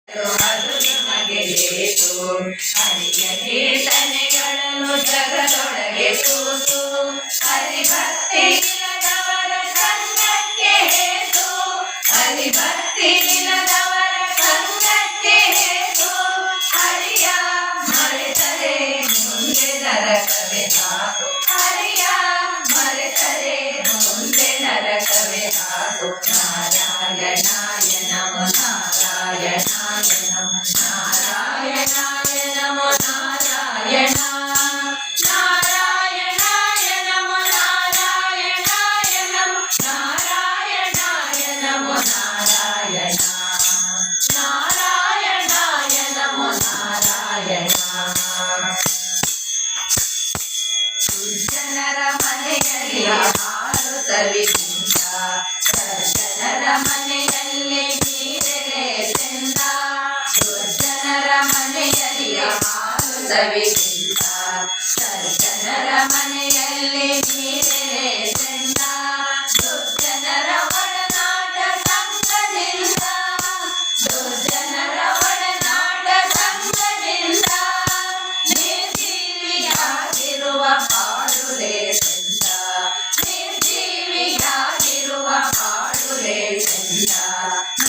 ಅದು ನಮಗೆ ಬೇಕು. ಹರಿಯ ಕೀರ್ತನೆಗಳನ್ನು ಜಗದೊಳಗೆ ಕೂತು ಹರಿಭಕ್ತಿ ಇಲ್ಲದವರ ಸಂಘಕ್ಕೆ ಹೇತು. ಹರಿಭಕ್ತಿ ಇಲ್ಲದವರ ಸಂಘಕ್ಕೆ ಹೇತು. ಹರಿಯ ಮರೆತರೆ ಮುಂದೆ ನರಕವೇ ಹಾಕು. ಹರಿಯ ಮರೆತರೆ ಮುಂದೆ ನರಕವೇ ಹಾಕು. ನಾರಾಯಣಾಯ ನಮೋ ನಾರಾಯಣಾಯ ನಮೋ ನಾರಾಯಣಾಯ ನಮೋ ನಾರಾಯಣ. ನಾರಾಯಣಾಯ ನಮೋ ನಾರಾಯಣಾಯ ನಮೋ ನಾರಾಯಣಾಯ ನಮೋ ನಾರಾಯಣ. ನಾರಾಯಣಾಯ ನಮೋ ನಾರಾಯಣ. ದುರ್ಜನರ ಮನೆಯಲ್ಲಿ ಹಾಲು ಸವಿದಿಂದ ಸಜ್ಜನರ ಮನೆಯಲ್ಲಿ ನೀರೆಲೆ ಚೆಂದ. ದುರ್ಜನರ ಮನೆಯಲ್ಲಿ ಹಾಲು ಸವಿದಿಂದ ಸಜ್ಜನರ ಮನೆಯಲ್ಲಿ ನೀರು